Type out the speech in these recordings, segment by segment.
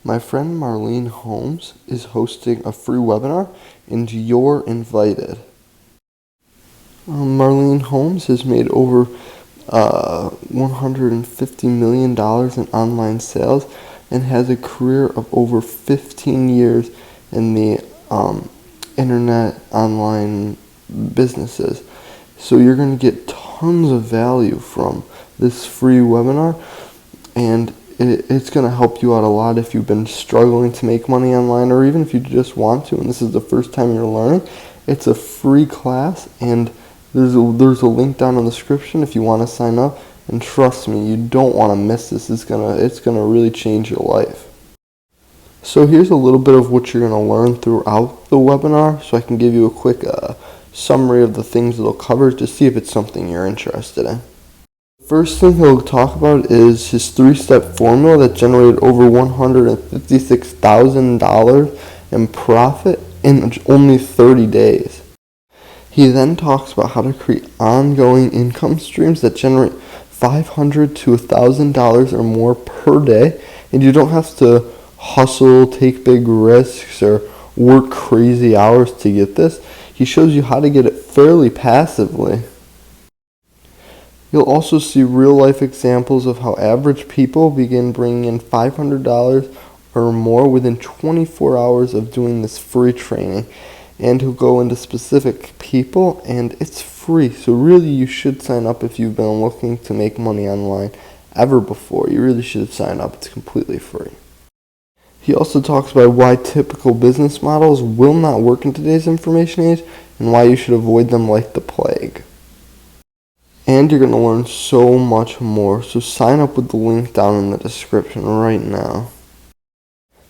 My friend Marlene Holmes is hosting a free webinar, and you're invited. Marlene Holmes has made over $150 million in online sales and has a career of over 15 years in the internet online businesses. So you're going to get tons of value from this free webinar, and it's going to help you out a lot if you've been struggling to make money online, or even if you just want to and this is the first time you're learning. It's a free class, and there's a link down in the description if you want to sign up. And trust me, you don't want to miss this. It's gonna really change your life. So here's a little bit of what you're going to learn throughout the webinar, so I can give you a quick summary of the things it'll cover to see if it's something you're interested in. First thing he'll talk about is his 3-step formula that generated over $156,000 in profit in only 30 days. He then talks about how to create ongoing income streams that generate $500 to $1,000 or more per day, and you don't have to hustle, take big risks, or work crazy hours to get this. He shows you how to get it fairly passively. You'll also see real-life examples of how average people begin bringing in $500 or more within 24 hours of doing this free training. And he'll go into specific people, and it's free. So really, you should sign up if you've been looking to make money online ever before. You really should sign up. It's completely free. He also talks about why typical business models will not work in today's information age and why you should avoid them like the plague. And you're going to learn so much more, so sign up with the link down in the description right now.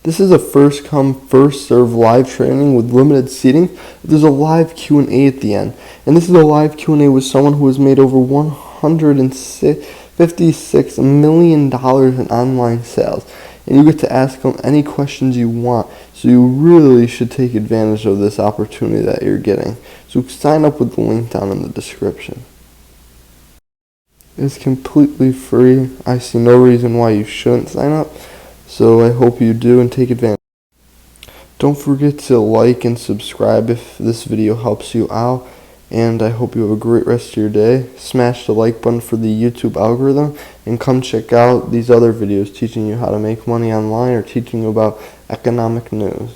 This is a first come, first serve live training with limited seating. There's a live Q&A at the end. And this is a live Q&A with someone who has made over $156 million in online sales. And you get to ask them any questions you want. So you really should take advantage of this opportunity that you're getting. So sign up with the link down in the description. It's completely free. I see no reason why you shouldn't sign up, so I hope you do and take advantage. Don't forget to like and subscribe if this video helps you out, and I hope you have a great rest of your day. Smash the like button for the YouTube algorithm, and come check out these other videos teaching you how to make money online or teaching you about economic news.